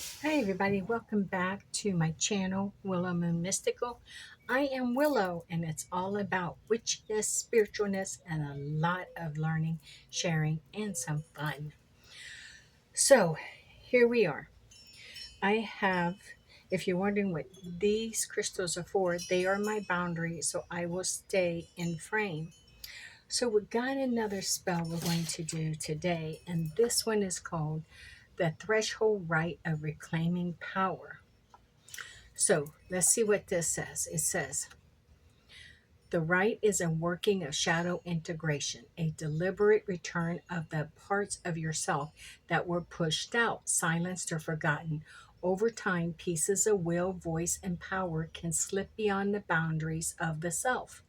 Hi everybody, welcome back to my channel, Willow Moon Mystical. I am Willow and it's all about witchiness, spiritualness, and a lot of learning, sharing, and some fun. So here we are. I have, if you're wondering what these crystals are for, they are my boundary, so I will stay in frame. So we got another spell we're going to do today, and this one is called the Threshold Rite of Reclaiming Power. So let's see what this says. It says, the rite is a working of shadow integration, a deliberate return of the parts of yourself that were pushed out, silenced, or forgotten. Over time, pieces of will, voice, and power can slip beyond the boundaries of the self.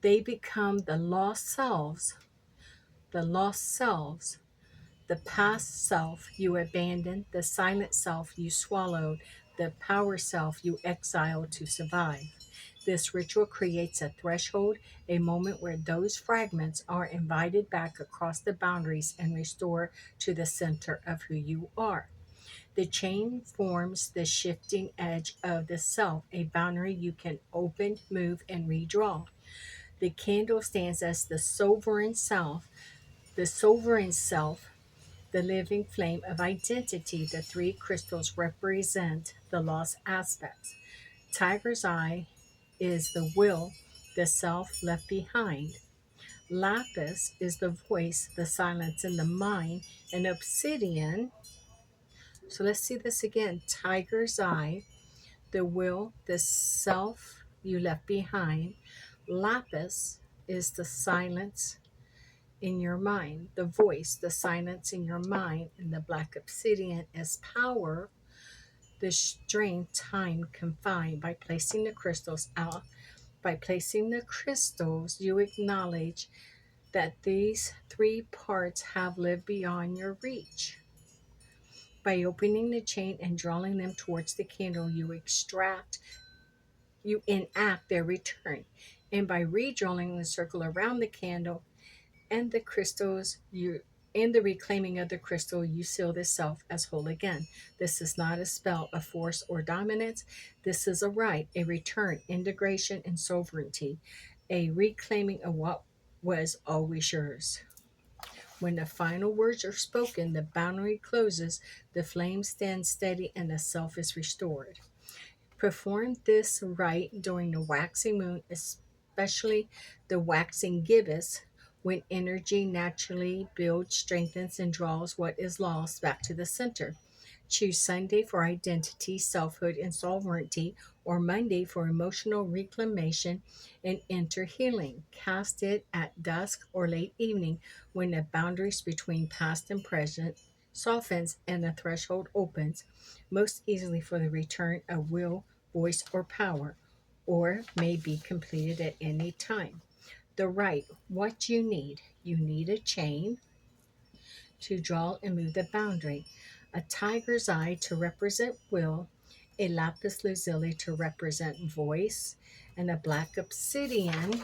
They become the lost selves, the past self you abandoned, the silent self you swallowed, the power self you exiled to survive. This ritual creates a threshold, a moment where those fragments are invited back across the boundaries and restored to the center of who you are. The chain forms the shifting edge of the self, a boundary you can open, move, and redraw. The candle stands as the sovereign self, the living flame of identity. The three crystals represent the lost aspects. Tiger's eye is the will, the self left behind. Lapis is the voice, the silence in the mind. And obsidian, so let's see this again. Tiger's eye, the will, the self you left behind. Lapis is the silence in your mind, the voice, the silence in your mind. And the black obsidian is power, the strength time confined. By placing the crystals, you acknowledge that these three parts have lived beyond your reach. By opening the chain and drawing them towards the candle, you enact their return. And by redrawing the circle around the candle and the crystals, you in the reclaiming of the crystal, you seal the self as whole again. This is not a spell of force or dominance. This is a rite, a return, integration, and sovereignty, a reclaiming of what was always yours. When the final words are spoken, the boundary closes, the flame stands steady, and the self is restored. Perform this rite during the waxing moon, especially the waxing gibbous, when energy naturally builds, strengthens, and draws what is lost back to the center. Choose Sunday for identity, selfhood, and sovereignty, or Monday for emotional reclamation and inner healing. Cast it at dusk or late evening when the boundaries between past and present softens and the threshold opens, most easily for the return of will, voice, or power, or may be completed at any time. The right, what you need. You need a chain to draw and move the boundary, a tiger's eye to represent will, a lapis lazuli to represent voice, and a black obsidian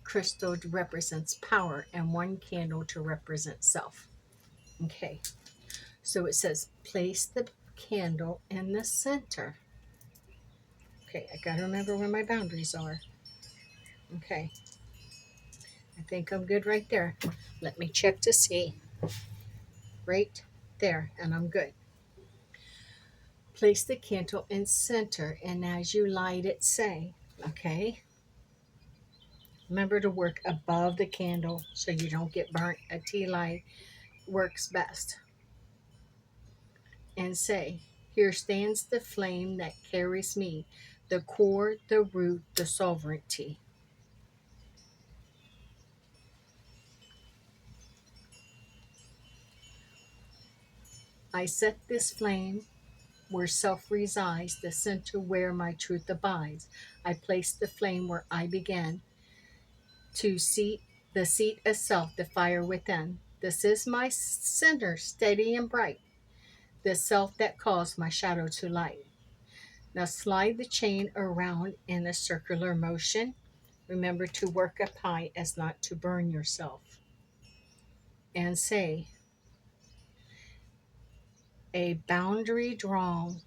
crystal represents power, and one candle to represent self. Okay, so it says place the candle in the center. Okay, I got to remember where my boundaries are. Okay, I think I'm good right there. Let me check to see. Right there, and I'm good. Place the candle in center, and as you light it, say, okay, remember to work above the candle so you don't get burnt. A tea light works best. And say, here stands the flame that carries me, the core, the root, the sovereignty. I set this flame where self resides, the center where my truth abides. I place the flame where I began to seat the seat of self, the fire within. This is my center, steady and bright, the self that caused my shadow to light. Now slide the chain around in a circular motion. Remember to work up high as not to burn yourself. And say, A boundary drawn,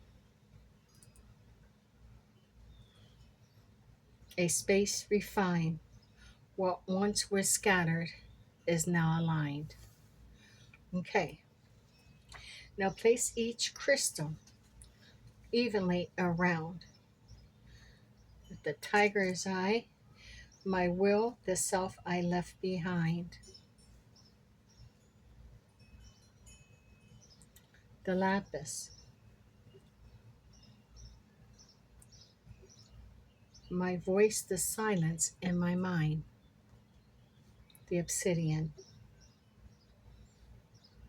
a space refined. What once was scattered is now aligned. Okay, now place each crystal evenly around. With the tiger's eye, my will, the self I left behind. The lapis, my voice, the silence in my mind. The obsidian,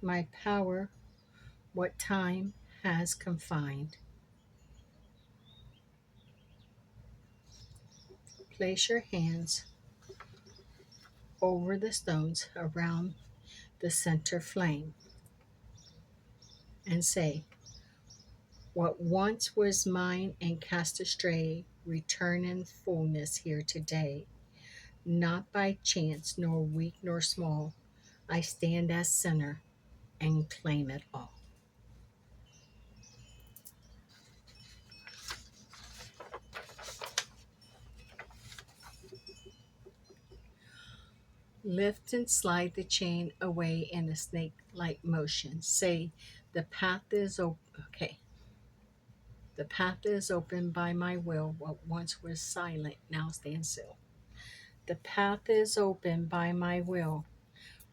my power, what time has confined. Place your hands over the stones around the center flame and say, what once was mine and cast astray, return in fullness here today. Not by chance, nor weak nor small, I stand as sinner and claim it all. Lift and slide the chain away in a snake-like motion. Say, the path is open. Okay. The path is open by my will. What once was silent now stands still. The path is open by my will.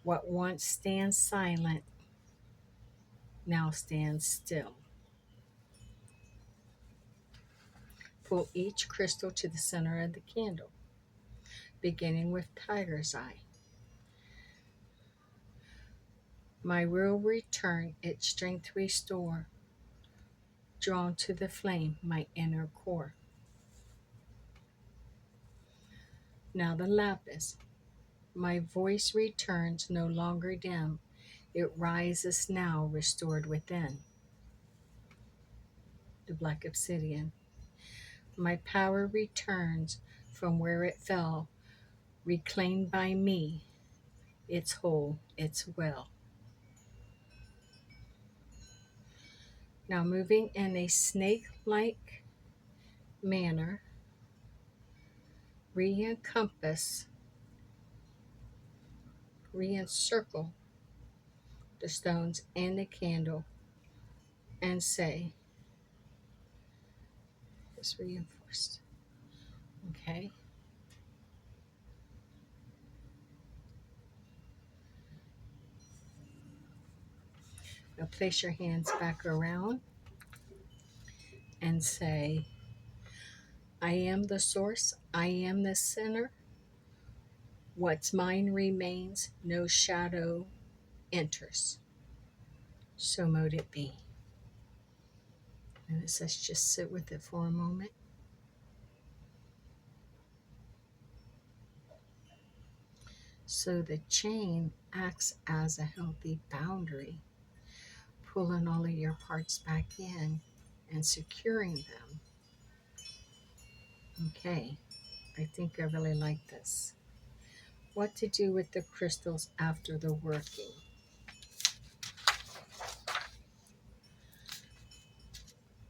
What once stands silent now stands still. Pull each crystal to the center of the candle, beginning with tiger's eye. My will return, its strength restore, drawn to the flame, my inner core. Now the lapis, my voice returns no longer dim, it rises now restored within. The black obsidian, my power returns from where it fell, reclaimed by me, it's whole, it's well. Now moving in a snake-like manner, re-encompass, re-encircle the stones and the candle and say, it's reinforced. Okay. Now place your hands back around and say, I am the source, I am the center. What's mine remains, no shadow enters. So mote it be. And it says just sit with it for a moment. So the chain acts as a healthy boundary, pulling all of your parts back in and securing them. Okay, I think I really like this. What to do with the crystals after the working.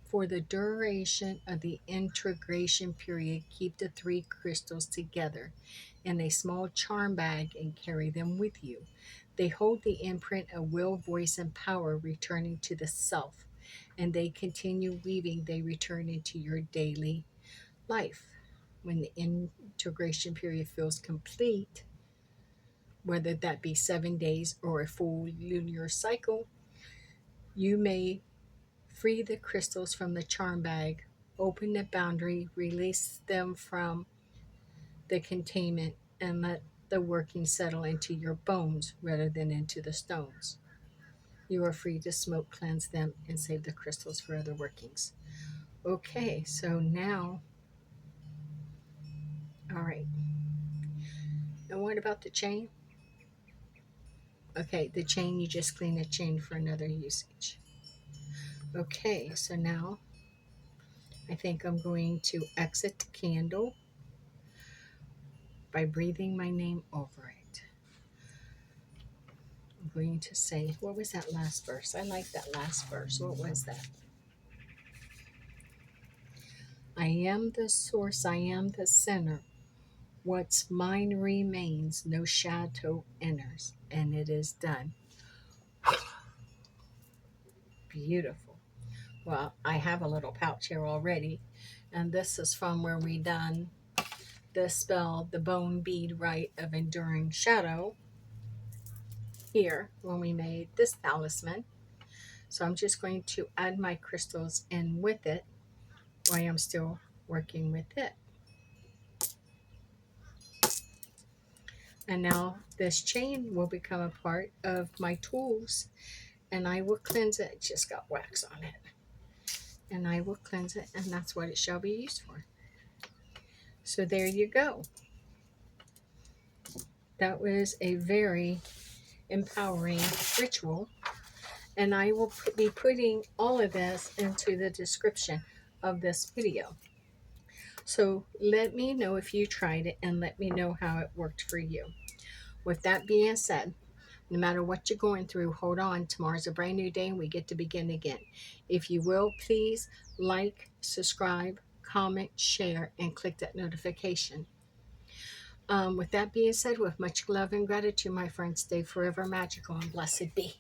For the duration of the integration period, keep the 3 crystals together in a small charm bag and carry them with you. They hold the imprint of will, voice, and power returning to the self, and they continue weaving, they return into your daily life. When the integration period feels complete, whether that be 7 days or a full lunar cycle, you may free the crystals from the charm bag, open the boundary, release them from the containment, and let the working settle into your bones rather than into the stones. You are free to smoke cleanse them and save the crystals for other workings. Okay, so now, all right. And what about the chain? Okay, the chain, you just clean the chain for another usage. Okay, so now I think I'm going to exit the candle by breathing my name over it. I'm going to say, what was that last verse? I like that last verse. What was that? I am the source, I am the center. What's mine remains, no shadow enters, and it is done. Beautiful. Well, I have a little pouch here already, and this is from where we done the spell, the bone bead rite of enduring shadow, here when we made this talisman. So I'm just going to add my crystals in with it while I'm still working with it. And now this chain will become a part of my tools, and I will cleanse it. It just got wax on it. And I will cleanse it, and that's what it shall be used for. So there you go. That was a very empowering ritual, and I will be putting all of this into the description of this video. So let me know if you tried it, and let me know how it worked for you. With that being said, no matter what you're going through, hold on. Tomorrow's a brand new day, and we get to begin again. If you will, please like, subscribe, comment, share, and click that notification. With that being said, with much love and gratitude, my friends, stay forever magical and blessed be.